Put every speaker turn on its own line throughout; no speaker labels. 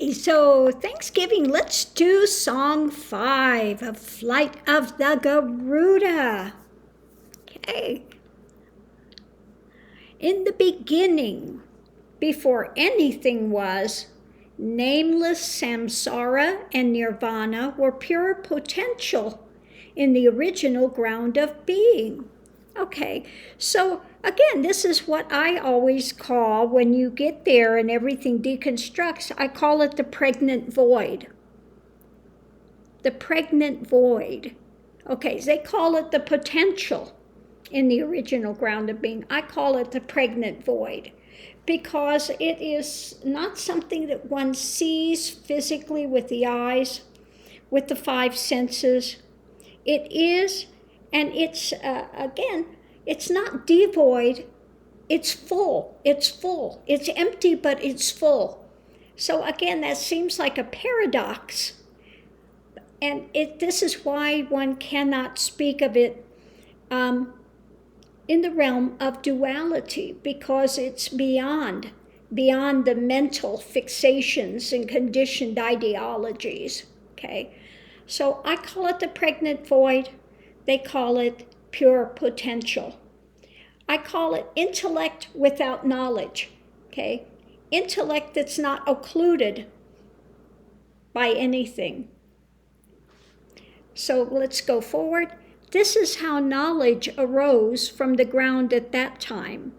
So Thanksgiving, let's do song 5 of Flight of the Garuda. Okay. In the beginning, before anything was, nameless samsara and nirvana were pure potential in the original ground of being. Okay, so again, this is what I always call, when you get there and everything deconstructs, I call it the pregnant void. The pregnant void. Okay, they call it the potential in the original ground of being. I call it the pregnant void because it is not something that one sees physically with the eyes, with the five senses. It is, and it's, again, it's not devoid, it's full. It's full. It's empty, but it's full. So again, that seems like a paradox. And this is why one cannot speak of it in the realm of duality, because it's beyond the mental fixations and conditioned ideologies. Okay, so I call it the pregnant void. They call it pure potential. I call it intellect without knowledge. Okay, intellect that's not occluded by anything. So let's go forward. This is how knowledge arose from the ground at that time,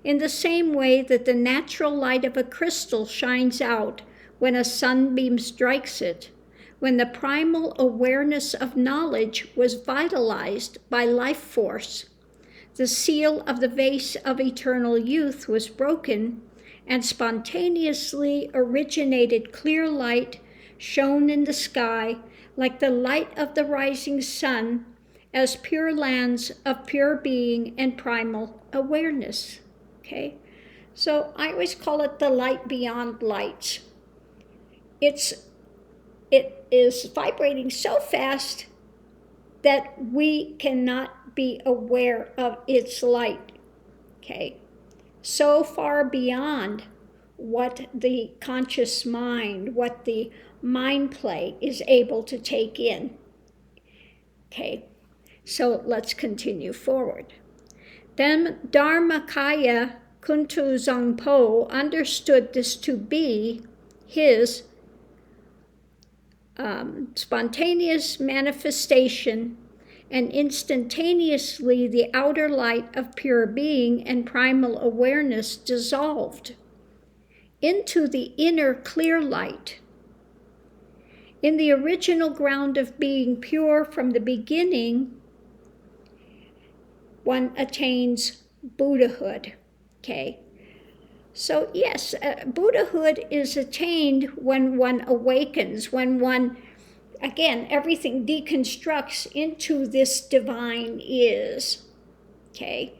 in the same way that the natural light of a crystal shines out when a sunbeam strikes it, when the primal awareness of knowledge was vitalized by life force. The seal of the vase of eternal youth was broken, and spontaneously originated clear light shone in the sky like the light of the rising sun, as pure lands of pure being and primal awareness. Okay, so I always call it the light beyond lights. It is vibrating so fast that we cannot be aware of its light. Okay, so far beyond what the conscious mind, what the mind play is able to take in. Okay, so let's continue forward. Then Dharmakaya Kuntu Zangpo understood this to be his spontaneous manifestation, and instantaneously the outer light of pure being and primal awareness dissolved into the inner clear light. In the original ground of being pure from the beginning, one attains Buddhahood. Okay, so yes, Buddhahood is attained when one awakens, when one, again, everything deconstructs into this divine is. Okay,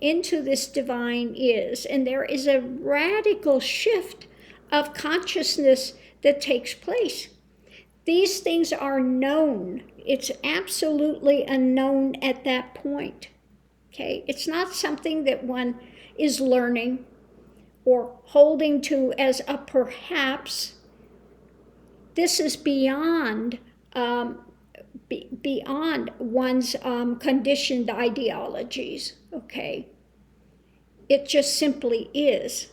into this divine is, and there is a radical shift of consciousness that takes place. These things are known. It's absolutely unknown at that point. Okay, it's not something that one is learning or holding to as a perhaps. This is beyond beyond one's conditioned ideologies. Okay, it just simply is.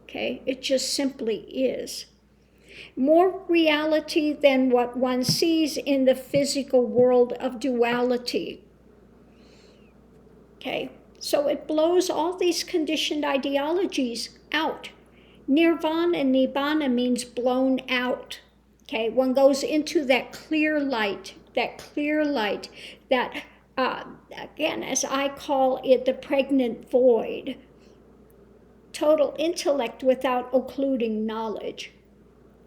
Okay, it just simply is. More reality than what one sees in the physical world of duality. Okay, so it blows all these conditioned ideologies out. Nirvana and Nibbana means blown out. Okay, one goes into that clear light, that again, as I call it, the pregnant void. Total intellect without occluding knowledge.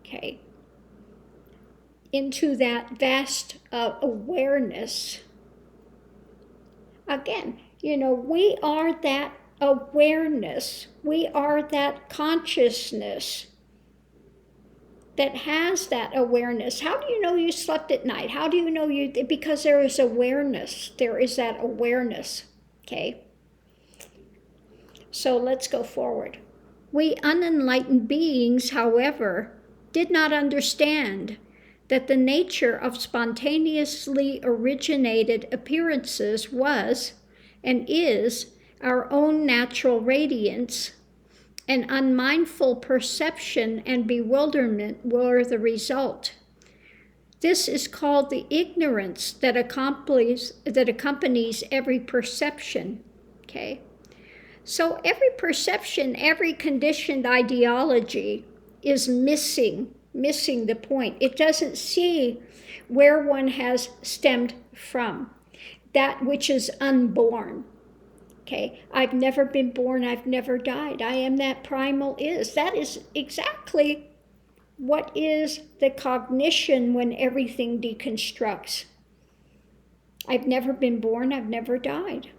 Okay, into that vast awareness. Again, we are that awareness. We are that consciousness that has that awareness. How do you know you slept at night? How do you know because there is awareness. There is that awareness. Okay, so let's go forward. We unenlightened beings, however, did not understand that the nature of spontaneously originated appearances was and is our own natural radiance, and unmindful perception and bewilderment were the result. This is called the ignorance that accompanies every perception. Okay? So every perception, every conditioned ideology is missing the point. It doesn't see where one has stemmed from, that which is unborn. Okay, I've never been born, I've never died. I am that primal is. That is exactly what is the cognition when everything deconstructs. I've never been born, I've never died.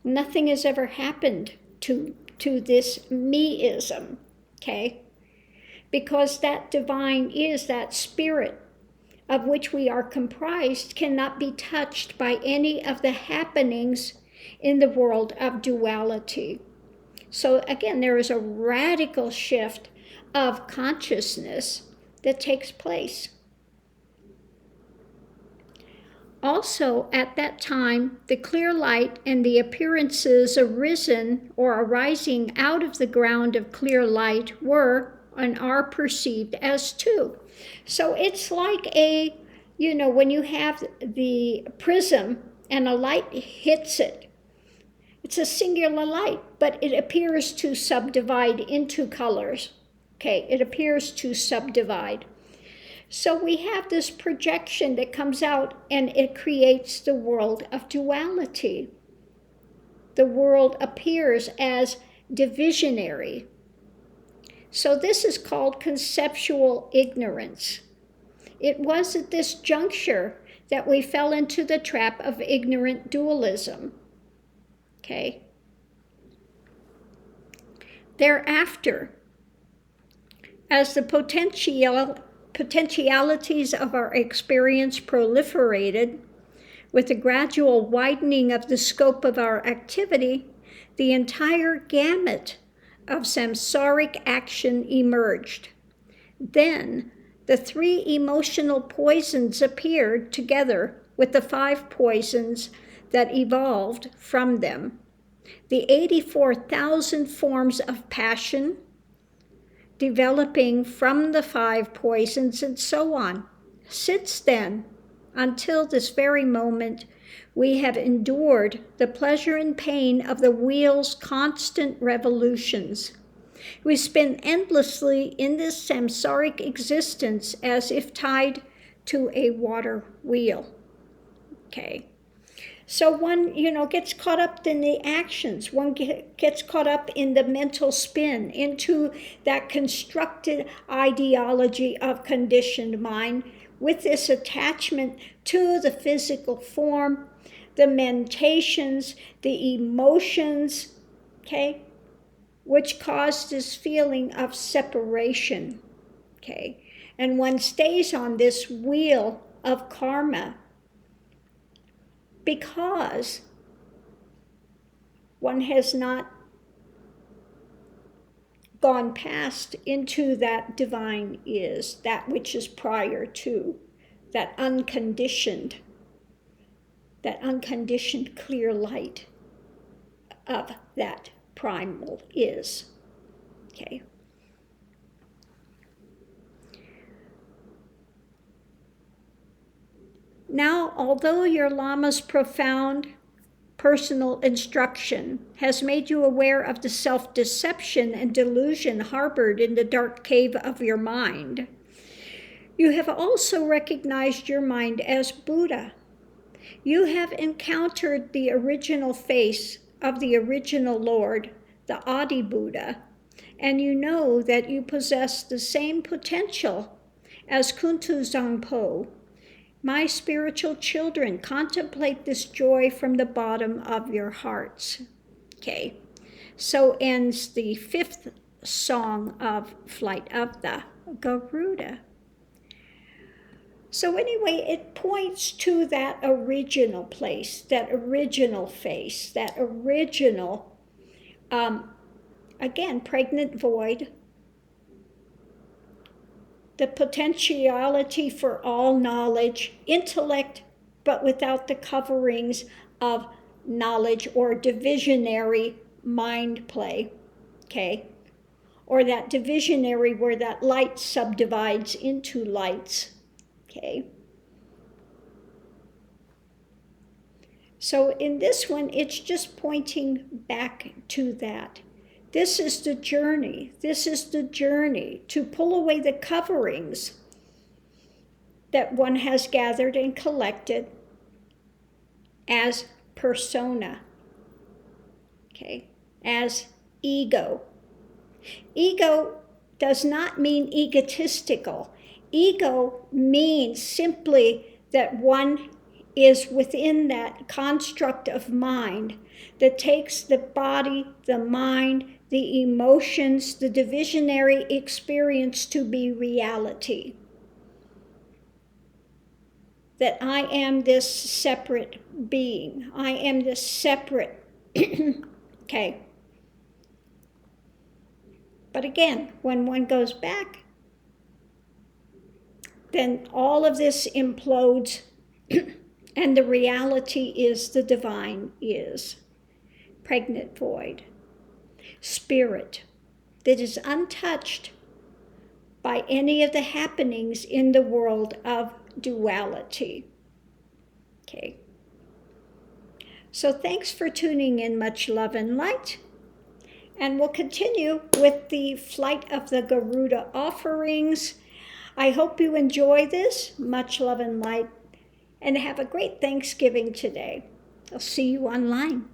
Nothing has ever happened to this me-ism, okay? Because that divine is, that spirit of which we are comprised, cannot be touched by any of the happenings in the world of duality. So again, there is a radical shift of consciousness that takes place. Also, at that time, the clear light and the appearances arisen or arising out of the ground of clear light were and are perceived as two. So it's like when you have the prism and a light hits it, it's a singular light, but it appears to subdivide into colors. Okay, it appears to subdivide. So we have this projection that comes out and it creates the world of duality. The world appears as divisionary. So this is called conceptual ignorance. It was at this juncture that we fell into the trap of ignorant dualism. Okay. Thereafter, as the potentialities of our experience proliferated, with the gradual widening of the scope of our activity, the entire gamut of samsaric action emerged. Then, the 3 emotional poisons appeared together with the 5 poisons that evolved from them. The 84,000 forms of passion, developing from the 5 poisons, and so on. Since then, until this very moment, we have endured the pleasure and pain of the wheel's constant revolutions. We spin endlessly in this samsaric existence as if tied to a water wheel. Okay. So one, gets caught up in the actions. One gets caught up in the mental spin, into that constructed ideology of conditioned mind with this attachment to the physical form, the mentations, the emotions, okay, which cause this feeling of separation, okay. And one stays on this wheel of karma because one has not gone past into that divine is, that which is prior to, that unconditioned clear light of that primal is. Okay. Now, although your Lama's profound personal instruction has made you aware of the self-deception and delusion harbored in the dark cave of your mind, you have also recognized your mind as Buddha. You have encountered the original face of the original Lord, the Adi Buddha, and you know that you possess the same potential as Kuntu Zangpo. My spiritual children, contemplate this joy from the bottom of your hearts. Okay, so ends the 5th song of Flight of the Garuda. So anyway, it points to that original place, that original face, that original again, pregnant void, the potentiality for all knowledge, intellect, but without the coverings of knowledge or divisionary mind play, okay? Or that divisionary where that light subdivides into lights, okay? So in this one, it's just pointing back to that. This is the journey. This is the journey to pull away the coverings that one has gathered and collected as persona, okay, as ego. Ego does not mean egotistical. Ego means simply that one is within that construct of mind that takes the body, the mind, the emotions, the divisionary experience to be reality. That I am this separate being. I am this separate, okay. But again, when one goes back, then all of this implodes and the reality is the divine is. Pregnant void. Spirit that is untouched by any of the happenings in the world of duality. Okay. So thanks for tuning in. Much love and light. And we'll continue with the flight of the Garuda offerings. I hope you enjoy this. Much love and light. And have a great Thanksgiving today. I'll see you online.